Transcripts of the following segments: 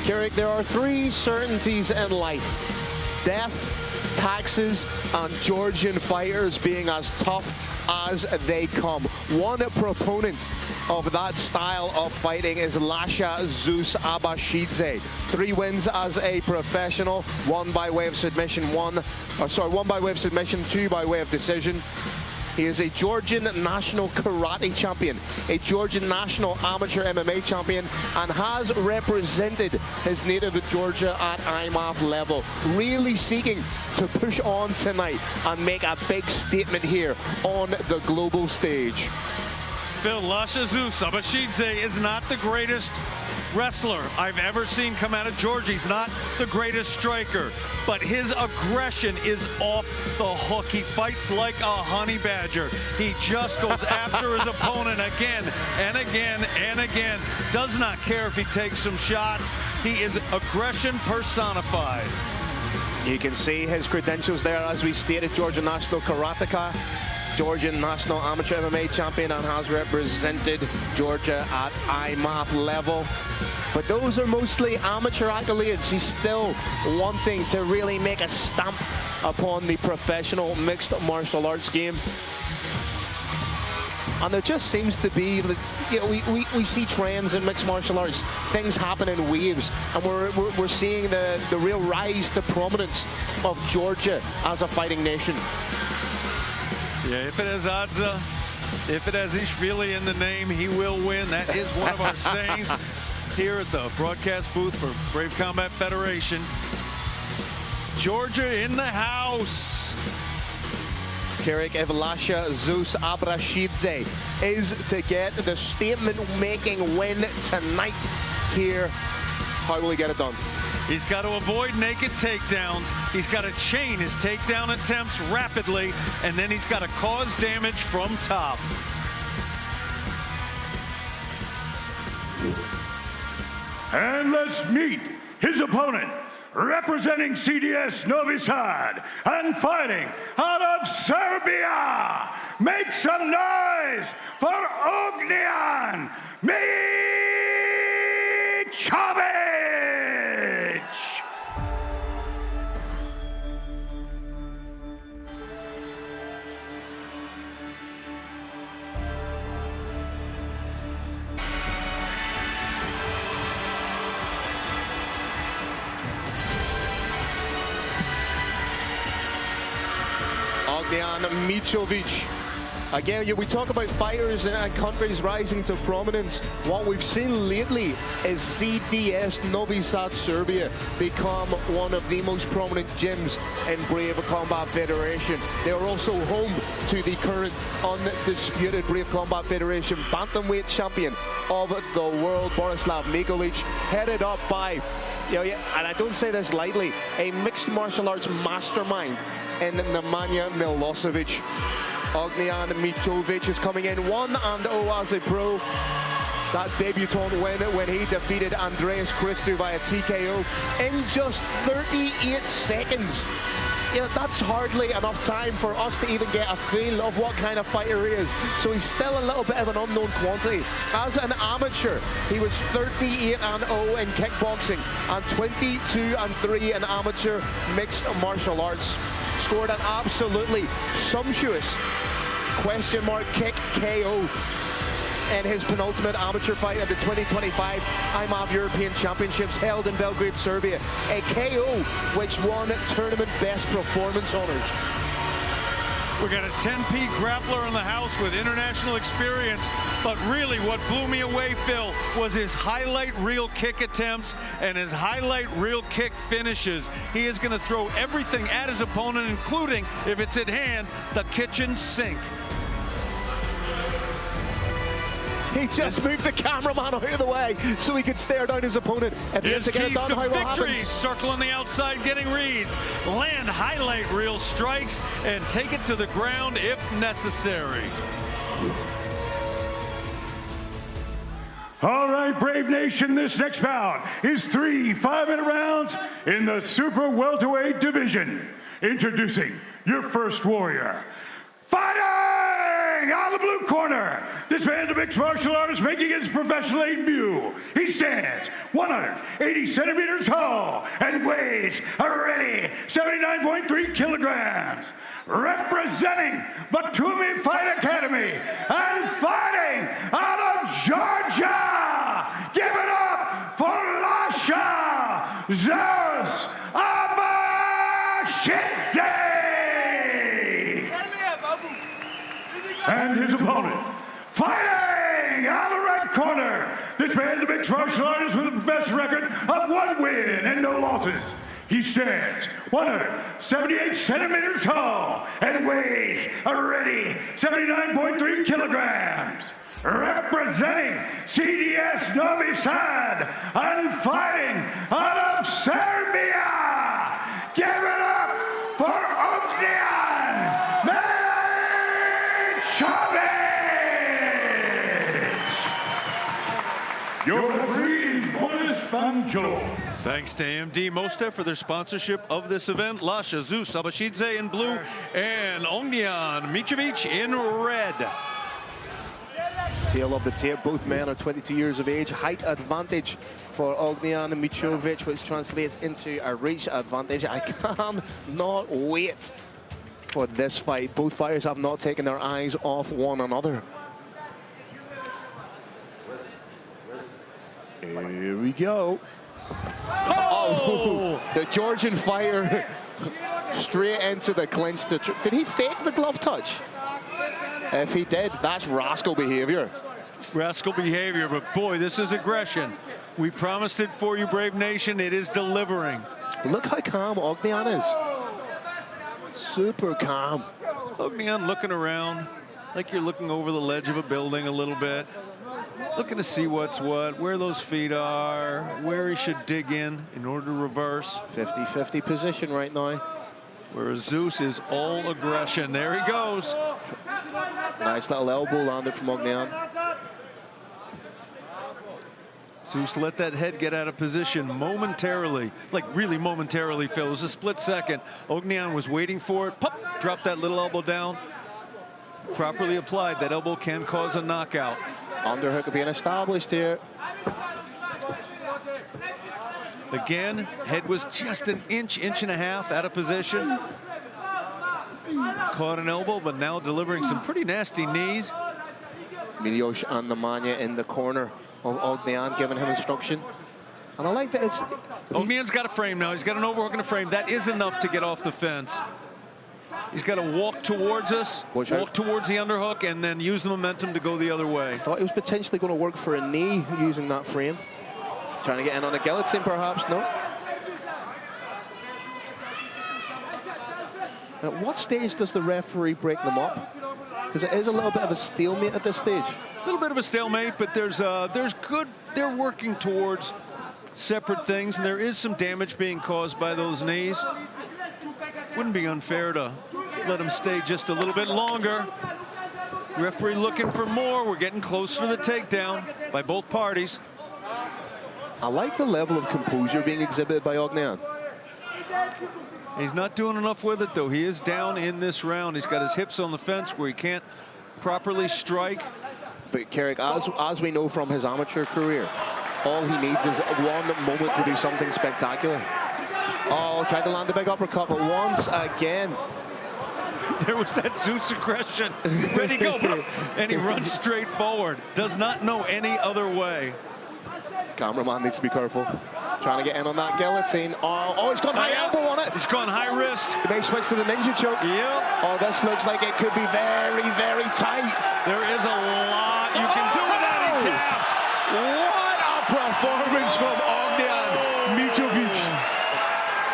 Carrick, there are three certainties in life: death, taxes, and Georgian fighters being as tough as they come. One proponent of that style of fighting is Lasha Abashidze. 3 wins as a professional, 1 by way of submission, 1 by way of submission, 2 by way of decision. He is a Georgian national karate champion, a Georgian national amateur MMA champion, and has represented his native Georgia at IMAF level, really seeking to push on tonight and make a big statement here on the global stage. Phil, Lasha Abashidze is not the greatest wrestler I've ever seen come out of Georgia. He's not the greatest striker, but his aggression is off the hook. He fights like a honey badger. He just goes after his opponent again and again and again. Does not care if he takes some shots. He is aggression personified. You can see his credentials there, as we stated: Georgian national karateka, Georgian national amateur MMA champion, and has represented Georgia at IMAF level. But those are mostly amateur accolades. He's still wanting to really make a stamp upon the professional mixed martial arts game. And there just seems to be, you know, we see trends in mixed martial arts. Things happen in waves, and we're seeing the real rise to prominence of Georgia as a fighting nation. Yeah, if it has Adza, if it has Ishvili in the name, he will win. That is one of our sayings here at the broadcast booth for Brave Combat Federation. Georgia in the house. Carrick, if Lasha Abashidze is to get the statement-making win tonight here, how will he get it done? He's got to avoid naked takedowns. He's got to chain his takedown attempts rapidly, and then he's got to cause damage from top. And let's meet his opponent, representing CDS Novi Sad and fighting out of Serbia. Make some noise for Ognjen Mićović. Ognjen Mićović. Again, we talk about fighters and countries rising to prominence. What we've seen lately is CDS Novi Sad Serbia become one of the most prominent gyms in Brave Combat Federation. They are also home to the current undisputed Brave Combat Federation bantamweight champion of the world, Borislav Micovic, headed up by, and I don't say this lightly, a mixed martial arts mastermind in Nemanja Milosevic. Ognjen Mićović is coming in 1-0 as a pro. That debutant win when he defeated Andreas Christou via TKO in just 38 seconds. That's hardly enough time for us to even get a feel of what kind of fighter he is. So he's still a little bit of an unknown quantity. As an amateur, he was 38-0 in kickboxing and 22-3 in amateur mixed martial arts. Scored an absolutely sumptuous question mark kick KO in his penultimate amateur fight at the 2025 IMAF European Championships held in Belgrade, Serbia. A KO which won tournament best performance honors. We got a 10P grappler in the house with international experience, but really what blew me away, Phil, was his highlight reel kick attempts and his highlight reel kick finishes. He is going to throw everything at his opponent, including, if it's at hand, the kitchen sink. He just moved the cameraman out of the way so he could stare down his opponent. If he has to get it done, how will happen? Circle on the outside, getting reads, land highlight reel strikes, and take it to the ground if necessary. All right, Brave Nation, this next bout is 3 5-minute rounds in the super welterweight division. Introducing your first warrior, fighting Fighting out of the blue corner, this man's a mixed martial artist making his professional debut. He stands 180 centimeters tall and weighs a ready 79.3 kilograms. Representing Batumi Fight Academy and fighting out of Georgia, give it up for Lasha Abashidze! And his opponent, fighting out of the red corner, this man's a mixed martial artist with a professional record of 1 win and no losses. He stands 178 centimeters tall and weighs a ready 79.3 kilograms. Representing CDS Novi Sad and fighting out of Serbia, give it up for Ognjen Mićović! Your referee, Boris Banjo. Thanks to AMD Mosta for their sponsorship of this event. Lasha Abashidze in blue and Ognjen Mićović in red. Tail of the tape, both men are 22 years of age. Height advantage for Ognjen Mićović, which translates into a reach advantage. I cannot wait for this fight. Both fighters have not taken their eyes off one another. Here we go. Oh, the Georgian fighter straight into the clinch. Did he fake the glove touch? If he did, that's rascal behavior. Rascal behavior, but boy, this is aggression. We promised it for you, Brave Nation. It is delivering. Look how calm Ognjen is. Super calm. Ognjen looking around like you're looking over the ledge of a building a little bit. Looking to see what's what, where those feet are, where he should dig in order to reverse. 50-50 position right now. Whereas Zeus is all aggression. There he goes. Nice little elbow landed from Ognjen. Zeus let that head get out of position momentarily, like really momentarily, Phil. It was a split second. Ognjen was waiting for it. Pop, dropped that little elbow down. Properly applied, that elbow can cause a knockout. Underhook being established here. Again, head was just an inch and a half out of position. Caught an elbow, but now delivering some pretty nasty knees. Miłosz and Nemanja in the corner of Ognjen, giving him instruction. And I like that it's... Ognjen's got a frame now. He's got an overhook and a frame. That is enough to get off the fence. He's got to walk towards us, walk towards the underhook, and then use the momentum to go the other way. I thought he was potentially going to work for a knee using that frame. Trying to get in on a guillotine, perhaps, no? At what stage does the referee break them up? Because it is a little bit of a stalemate at this stage. A little bit of a stalemate, but there's good. They're working towards separate things, and there is some damage being caused by those knees. Wouldn't be unfair to let him stay just a little bit longer. Referee looking for more. We're getting closer to the takedown by both parties. I like the level of composure being exhibited by Ognjen. He's not doing enough with it, though. He is down in this round. He's got his hips on the fence where he can't properly strike. But Carrick, as we know from his amateur career, all he needs is one moment to do something spectacular. Oh, tried to land a big uppercut, but once again. There was that Zeus aggression. Ready, go. And he runs straight forward. Does not know any other way. Cameraman needs to be careful. Trying to get in on that guillotine. Oh, he's gone high elbow on it. He's gone high wrist. He may switch to the ninja choke. Yep. Oh, this looks like it could be very, very tight. There is a lot you can do with that. He tapped. What a performance from Ognjen Mićović.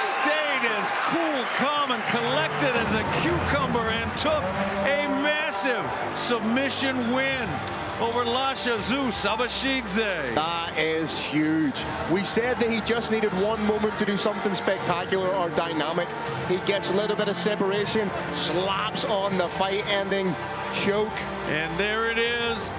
Stayed as cool, calm, and collected as a cucumber and took a massive submission win over Lasha Abashidze. That is huge. We said that he just needed one moment to do something spectacular or dynamic. He gets a little bit of separation, slaps on the fight-ending choke. And there it is.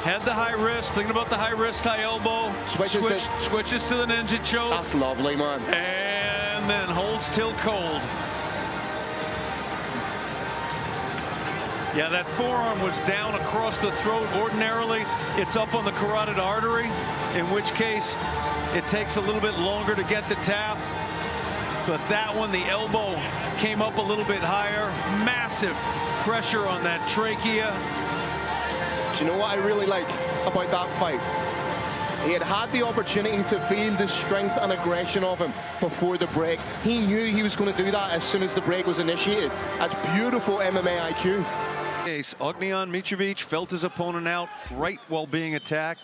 Had the high wrist, thinking about the high wrist, high elbow. Switches to the ninja choke. That's lovely, man. And then holds till cold. Yeah, that forearm was down across the throat. Ordinarily, it's up on the carotid artery, in which case it takes a little bit longer to get the tap. But that one, the elbow came up a little bit higher. Massive pressure on that trachea. Do you know what I really like about that fight? He had the opportunity to feel the strength and aggression of him before the break. He knew he was going to do that as soon as the break was initiated. That's beautiful MMA IQ. Ognjen Mićović felt his opponent out right while being attacked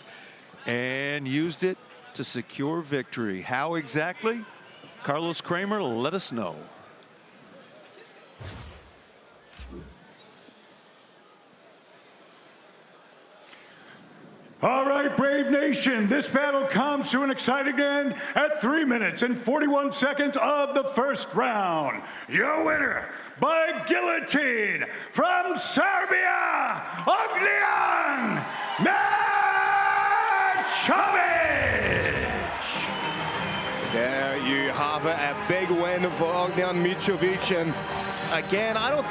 and used it to secure victory. How exactly? Carlos Kramer, let us know. All right, Brave Nation, this battle comes to an exciting end at 3 minutes and 41 seconds of the first round. Your winner by guillotine from Serbia, Ognjen Mićović. There you have it, a big win for Ognjen Mićović. And again, I don't think